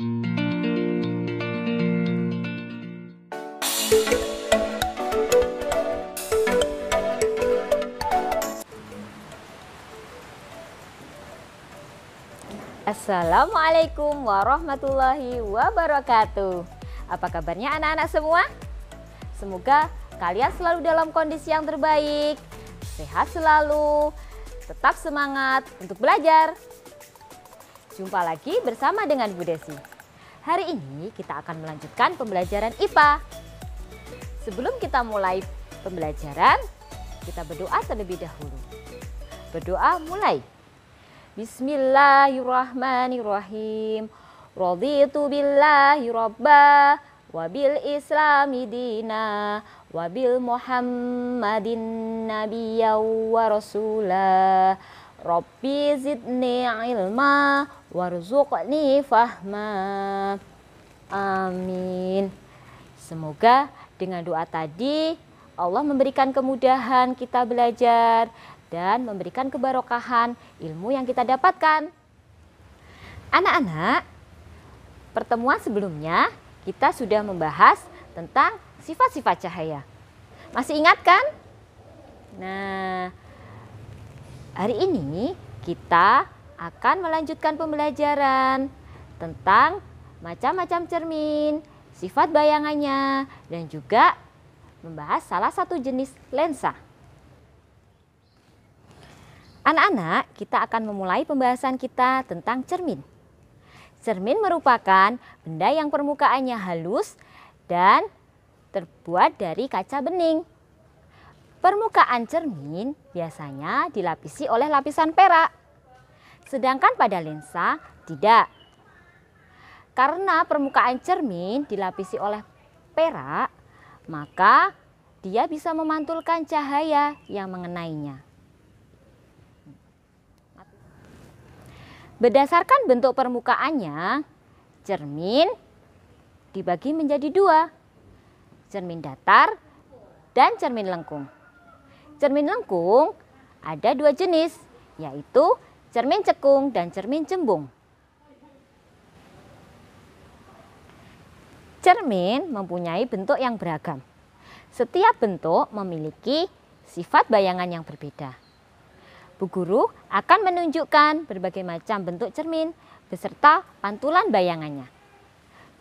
Assalamualaikum warahmatullahi wabarakatuh. Apa kabarnya anak-anak semua? Semoga kalian selalu dalam kondisi yang terbaik, sehat selalu, tetap semangat untuk belajar. Jumpa lagi bersama dengan Bu Desi. Hari ini kita akan melanjutkan pembelajaran IPA. Sebelum kita mulai pembelajaran, kita berdoa terlebih dahulu. Berdoa mulai. Bismillahirrahmanirrahim. Raditu billahi robba wa bil islami dina wa bil muhammadin nabiyya wa rasula. Rabbi zidni ilma warzuqni fahma. Amin. Semoga dengan doa tadi Allah memberikan kemudahan kita belajar dan memberikan kebarokahan ilmu yang kita dapatkan. Anak-anak, pertemuan sebelumnya kita sudah membahas tentang sifat-sifat cahaya. Masih ingat kan? Nah, hari ini kita akan melanjutkan pembelajaran tentang macam-macam cermin, sifat bayangannya, dan juga membahas salah satu jenis lensa. Anak-anak, kita akan memulai pembahasan kita tentang cermin. Cermin merupakan benda yang permukaannya halus dan terbuat dari kaca bening. Permukaan cermin biasanya dilapisi oleh lapisan perak, sedangkan pada lensa tidak. Karena permukaan cermin dilapisi oleh perak, maka dia bisa memantulkan cahaya yang mengenainya. Berdasarkan bentuk permukaannya, cermin dibagi menjadi dua, cermin datar dan cermin lengkung. Cermin lengkung ada dua jenis, yaitu cermin cekung dan cermin cembung. Cermin mempunyai bentuk yang beragam. Setiap bentuk memiliki sifat bayangan yang berbeda. Bu Guru akan menunjukkan berbagai macam bentuk cermin beserta pantulan bayangannya.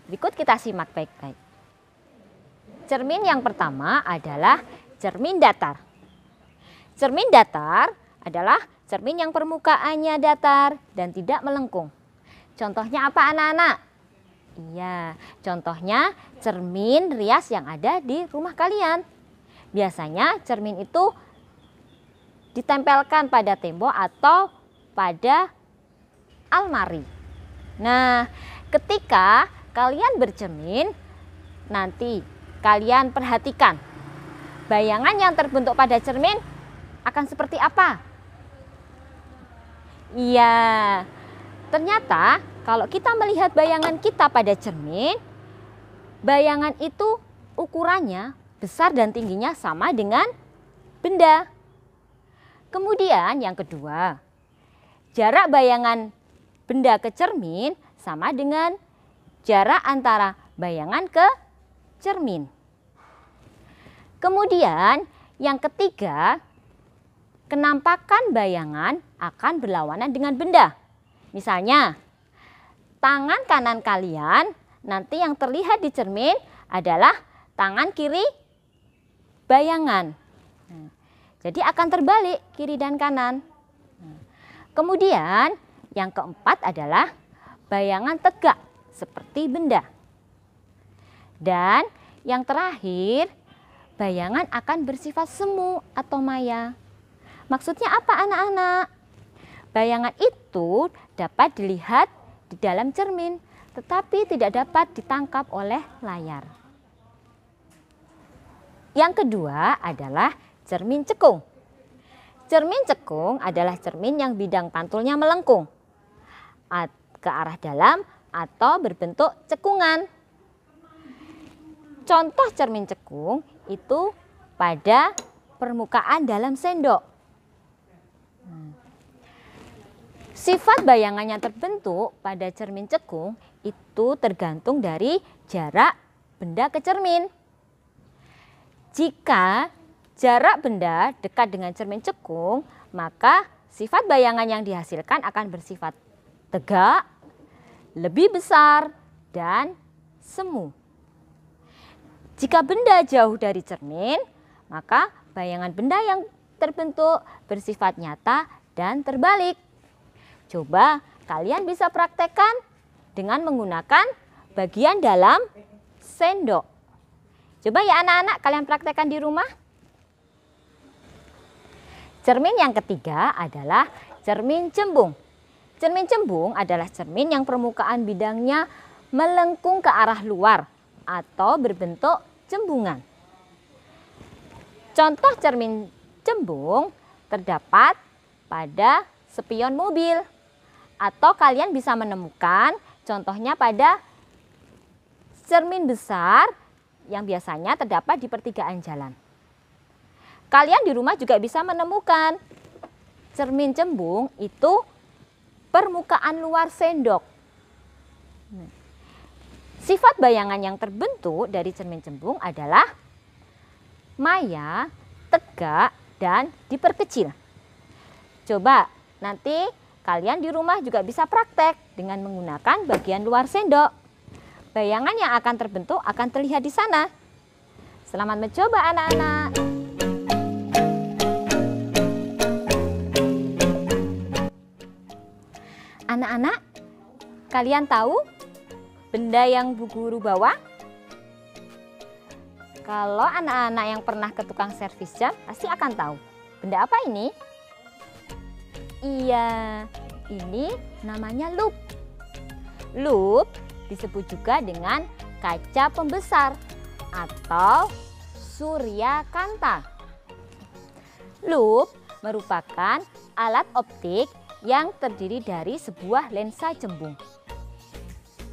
Berikut kita simak baik-baik. Cermin yang pertama adalah cermin datar. Cermin datar adalah cermin yang permukaannya datar dan tidak melengkung. Contohnya apa anak-anak? Iya, contohnya cermin rias yang ada di rumah kalian. Biasanya cermin itu ditempelkan pada tembok atau pada almari. Nah, ketika kalian bercermin, nanti kalian perhatikan bayangan yang terbentuk pada cermin akan seperti apa? Iya, ternyata kalau kita melihat bayangan kita pada cermin, bayangan itu ukurannya besar dan tingginya sama dengan benda. Kemudian yang kedua, jarak bayangan benda ke cermin sama dengan jarak antara bayangan ke cermin. Kemudian yang ketiga, kenampakan bayangan akan berlawanan dengan benda. Misalnya, tangan kanan kalian nanti yang terlihat di cermin adalah tangan kiri bayangan. Jadi akan terbalik kiri dan kanan. Kemudian yang keempat adalah bayangan tegak seperti benda. Dan yang terakhir, bayangan akan bersifat semu atau maya. Maksudnya apa anak-anak? Bayangan itu dapat dilihat di dalam cermin, tetapi tidak dapat ditangkap oleh layar. Yang kedua adalah cermin cekung. Cermin cekung adalah cermin yang bidang pantulnya melengkung ke arah dalam atau berbentuk cekungan. Contoh cermin cekung itu pada permukaan dalam sendok. Sifat bayangan yang terbentuk pada cermin cekung itu tergantung dari jarak benda ke cermin. Jika jarak benda dekat dengan cermin cekung, maka sifat bayangan yang dihasilkan akan bersifat tegak, lebih besar, dan semu. Jika benda jauh dari cermin, maka bayangan benda yang terbentuk bersifat nyata dan terbalik. Coba kalian bisa praktekkan dengan menggunakan bagian dalam sendok. Coba ya anak-anak, kalian praktekkan di rumah. Cermin yang ketiga adalah cermin cembung. Cermin cembung adalah cermin yang permukaan bidangnya melengkung ke arah luar atau berbentuk cembungan. Contoh cermin cembung terdapat pada spion mobil. Atau kalian bisa menemukan contohnya pada cermin besar yang biasanya terdapat di pertigaan jalan. Kalian di rumah juga bisa menemukan cermin cembung itu permukaan luar sendok. Sifat bayangan yang terbentuk dari cermin cembung adalah maya, tegak, dan diperkecil. Coba nanti kalian di rumah juga bisa praktek dengan menggunakan bagian luar sendok. Bayangan yang akan terbentuk akan terlihat di sana. Selamat mencoba anak-anak. Anak-anak, kalian tahu benda yang Bu Guru bawa? Kalau anak-anak yang pernah ke tukang servis jam pasti akan tahu. Benda apa ini? Iya, ini namanya loop. Loop disebut juga dengan kaca pembesar atau suryakanta. Loop merupakan alat optik yang terdiri dari sebuah lensa cembung.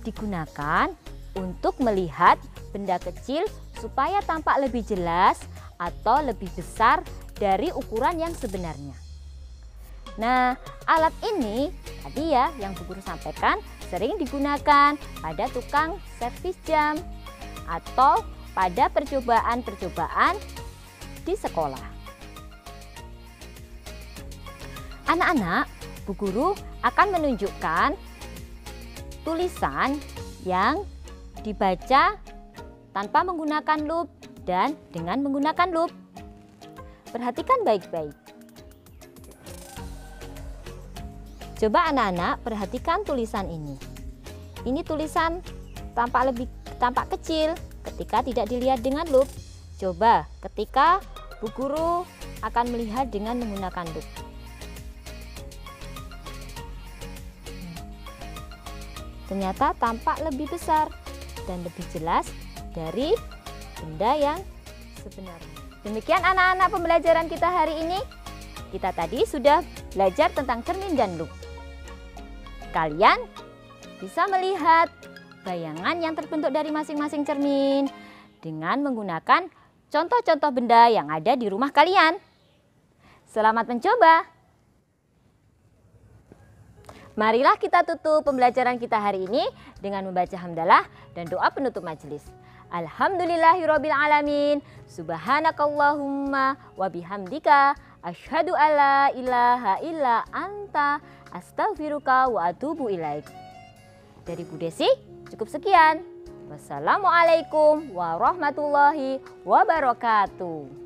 Digunakan untuk melihat benda kecil supaya tampak lebih jelas atau lebih besar dari ukuran yang sebenarnya. Nah, alat ini tadi ya yang Bu Guru sampaikan sering digunakan pada tukang servis jam atau pada percobaan-percobaan di sekolah. Anak-anak, Bu Guru akan menunjukkan tulisan yang dibaca tanpa menggunakan loop dan dengan menggunakan loop. Perhatikan baik-baik. Coba anak-anak perhatikan tulisan ini. Ini tulisan tampak kecil ketika tidak dilihat dengan loop. Coba ketika Bu Guru akan melihat dengan menggunakan loop. Ternyata tampak lebih besar dan lebih jelas dari benda yang sebenarnya. Demikian anak-anak pembelajaran kita hari ini. Kita tadi sudah belajar tentang cermin dan loop. Kalian bisa melihat bayangan yang terbentuk dari masing-masing cermin dengan menggunakan contoh-contoh benda yang ada di rumah kalian. Selamat mencoba. Marilah kita tutup pembelajaran kita hari ini dengan membaca hamdalah dan doa penutup majelis. Alhamdulillahirabbil alamin. Subhanakallahumma wa bihamdika asyhadu alla ilaha illa anta astaghfiruka wa atubu ilaik. Dari Bu Desi cukup sekian. Wassalamualaikum warahmatullahi wabarakatuh.